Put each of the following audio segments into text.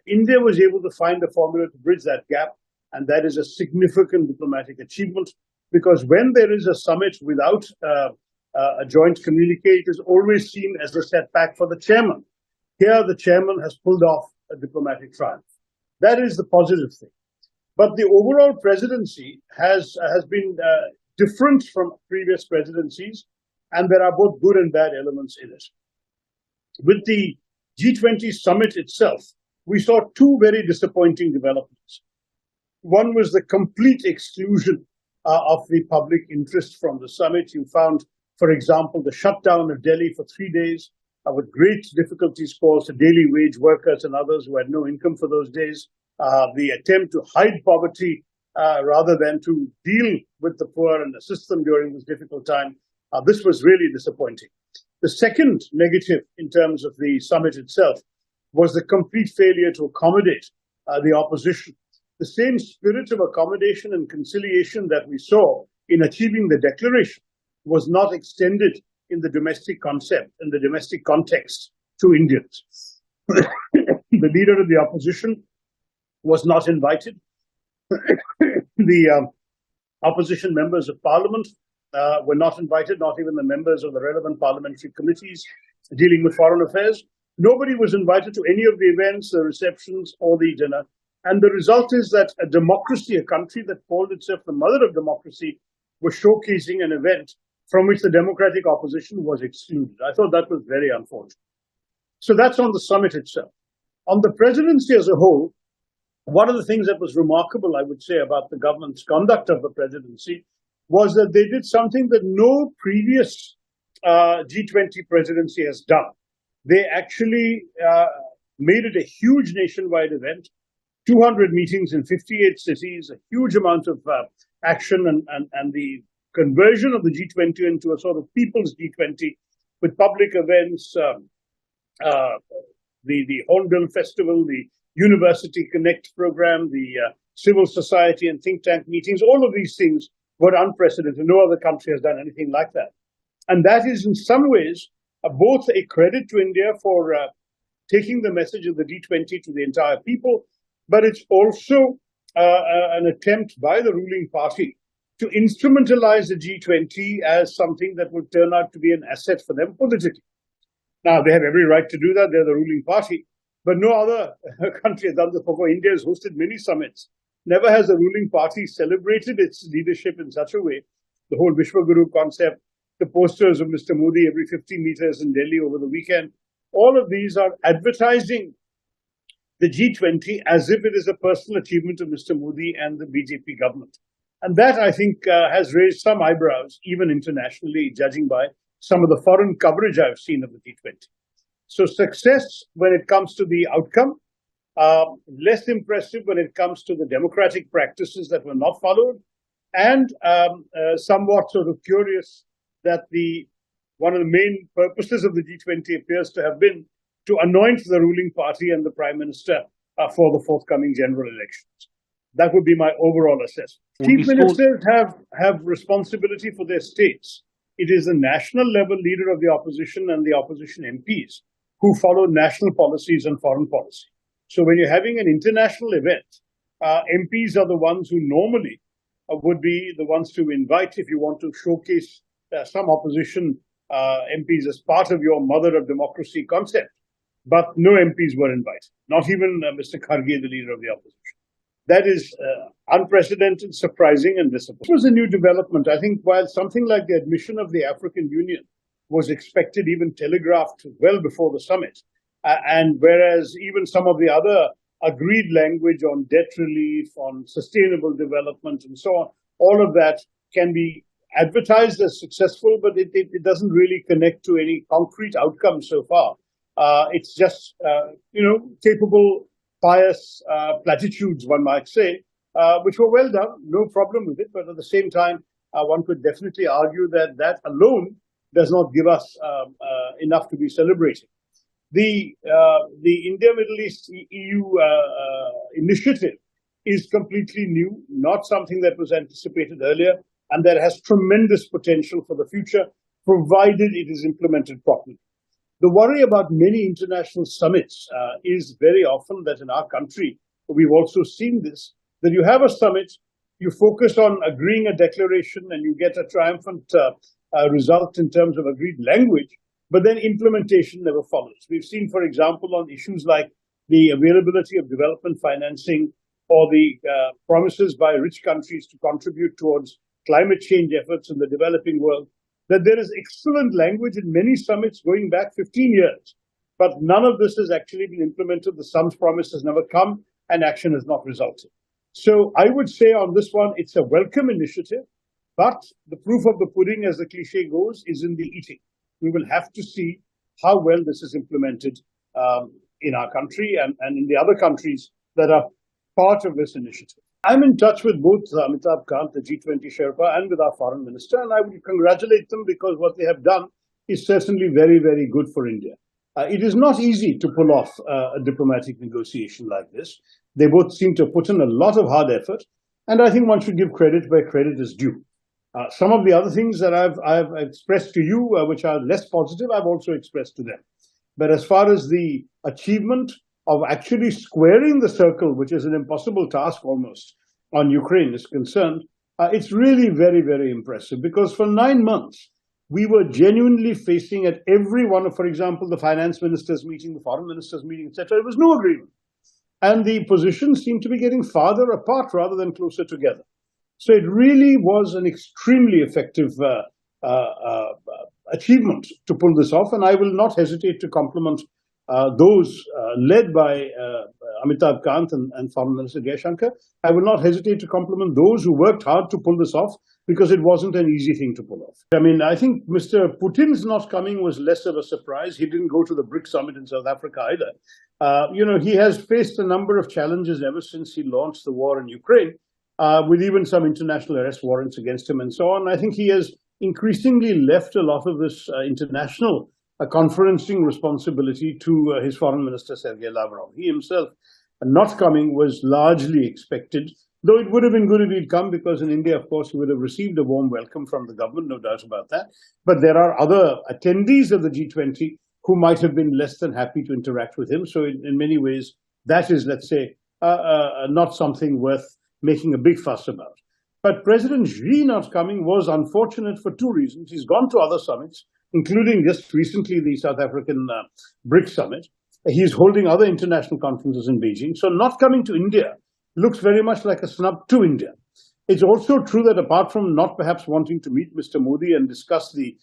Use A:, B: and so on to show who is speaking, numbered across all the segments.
A: India was able to find a formula to bridge that gap, and that is a significant diplomatic achievement, because when there is a summit without a joint communique, it is always seen as a setback for the chairman. Here, the chairman has pulled off a diplomatic triumph. That is the positive thing. But the overall presidency has been different from previous presidencies, and there are both good and bad elements in it. With the G20 summit itself, we saw two very disappointing developments. One was the complete exclusion of the public interest from the summit. You found, for example, the shutdown of Delhi for 3 days, with great difficulties caused to daily wage workers and others who had no income for those days. The attempt to hide poverty rather than to deal with the poor and assist them during this difficult time. This was really disappointing. The second negative in terms of the summit itself was the complete failure to accommodate the opposition. The same spirit of accommodation and conciliation that we saw in achieving the declaration was not extended in the domestic concept and the domestic context to Indians. The leader of the opposition was not invited. The opposition members of parliament were not invited, not even the members of the relevant parliamentary committees dealing with foreign affairs. Nobody was invited to any of the events, the receptions, or the dinner. And the result is that a democracy, a country that called itself the mother of democracy, was showcasing an event from which the democratic opposition was excluded. I thought that was very unfortunate. So that's on the summit itself. On the presidency as a whole, one of the things that was remarkable, I would say, about the government's conduct of the presidency was that they did something that no previous G20 presidency has done. They actually made it a huge nationwide event, 200 meetings in 58 cities, a huge amount of action, and the conversion of the G20 into a sort of people's G20 with public events, the Hornbill Festival, the University Connect program, the civil society and think tank meetings. All of these things were unprecedented. No other country has done anything like that. And that is in some ways both a credit to India for taking the message of the G20 to the entire people, but it's also an attempt by the ruling party to instrumentalize the G20 as something that would turn out to be an asset for them politically. Now, they have every right to do that. They're the ruling party. But no other country has done this before. India has hosted many summits. Never has the ruling party celebrated its leadership in such a way. The whole Vishwaguru concept, the posters of Mr. Modi every 50 meters in Delhi over the weekend, all of these are advertising the G20 as if it is a personal achievement of Mr. Modi and the BJP government. And that, I think, has raised some eyebrows, even internationally, judging by some of the foreign coverage I've seen of the G20. So success when it comes to the outcome, less impressive when it comes to the democratic practices that were not followed, and somewhat sort of curious that one of the main purposes of the G20 appears to have been to anoint the ruling party and the Prime Minister for the forthcoming general elections. That would be my overall assessment. Chief ministers have responsibility for their states. It is the national level leader of the opposition and the opposition MPs who follow national policies and foreign policy. So when you're having an international event, MPs are the ones who normally would be the ones to invite if you want to showcase some opposition MPs as part of your mother of democracy concept. But no MPs were invited, not even Mr. Kharge, the leader of the opposition. That is unprecedented, surprising, and disappointing. This was a new development. I think while something like the admission of the African Union was expected, even telegraphed well before the summit, and whereas even some of the other agreed language on debt relief, on sustainable development, and so on, all of that can be advertised as successful, but it doesn't really connect to any concrete outcome so far. It's just, capable, pious platitudes, one might say, which were well done, no problem with it. But at the same time, one could definitely argue that that alone does not give us enough to be celebrating. The India Middle East EU initiative is completely new, not something that was anticipated earlier, and that has tremendous potential for the future, provided it is implemented properly. The worry about many international summits is very often that in our country, we've also seen this, that you have a summit, you focus on agreeing a declaration and you get a triumphant result in terms of agreed language, but then implementation never follows. We've seen, for example, on issues like the availability of development financing or the promises by rich countries to contribute towards climate change efforts in the developing world, that there is excellent language in many summits going back 15 years, but none of this has actually been implemented. The sums promised has never come and action has not resulted. So I would say on this one, it's a welcome initiative, but the proof of the pudding, as the cliche goes, is in the eating. We will have to see how well this is implemented in our country and in the other countries that are part of this initiative. I'm in touch with both Amitabh Kant, the G20 Sherpa, and with our foreign minister, and I would congratulate them because what they have done is certainly very, very good for India. It is not easy to pull off a diplomatic negotiation like this. They both seem to have put in a lot of hard effort, and I think one should give credit where credit is due. Some of the other things that I've expressed to you, which are less positive, I've also expressed to them. But as far as the achievement of actually squaring the circle, which is an impossible task almost, on Ukraine is concerned, it's really very, very impressive. Because for 9 months, we were genuinely facing at every one of, for example, the finance ministers meeting, the foreign ministers meeting, etc. There was no agreement. And the positions seemed to be getting farther apart rather than closer together. So it really was an extremely effective achievement to pull this off. And I will not hesitate to compliment those led by Amitabh Kant and Foreign Minister Jaishankar. I will not hesitate to compliment those who worked hard to pull this off, because it wasn't an easy thing to pull off. I mean, I think Mr. Putin's not coming was less of a surprise. He didn't go to the BRICS summit in South Africa either. He has faced a number of challenges ever since he launched the war in Ukraine, with even some international arrest warrants against him and so on. I think he has increasingly left a lot of this international conferencing responsibility to his foreign minister, Sergei Lavrov. He himself not coming was largely expected, though it would have been good if he'd come, because in India, of course, he would have received a warm welcome from the government, no doubt about that. But there are other attendees of the G20 who might have been less than happy to interact with him. So in many ways, that is, let's say, not something worth making a big fuss about. But President Xi not coming was unfortunate for two reasons. He's gone to other summits, including just recently the South African BRICS summit. He's holding other international conferences in Beijing. So not coming to India looks very much like a snub to India. It's also true that apart from not perhaps wanting to meet Mr. Modi and discuss the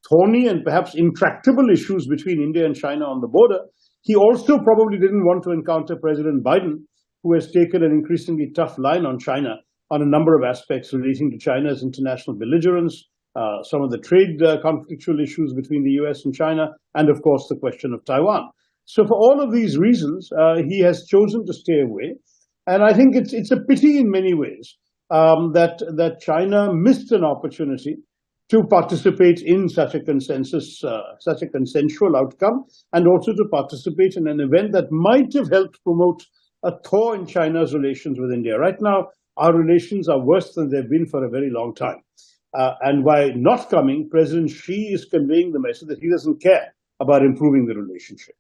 A: thorny and perhaps intractable issues between India and China on the border, he also probably didn't want to encounter President Biden, who has taken an increasingly tough line on China on a number of aspects relating to China's international belligerence, some of the trade conflictual issues between the US and China, and of course the question of Taiwan. So for all of these reasons, he has chosen to stay away. And I think it's a pity in many ways that China missed an opportunity to participate in such a consensus, such a consensual outcome, and also to participate in an event that might have helped promote a thaw in China's relations with India. Right now, our relations are worse than they've been for a very long time. And by not coming, President Xi is conveying the message that he doesn't care about improving the relationship.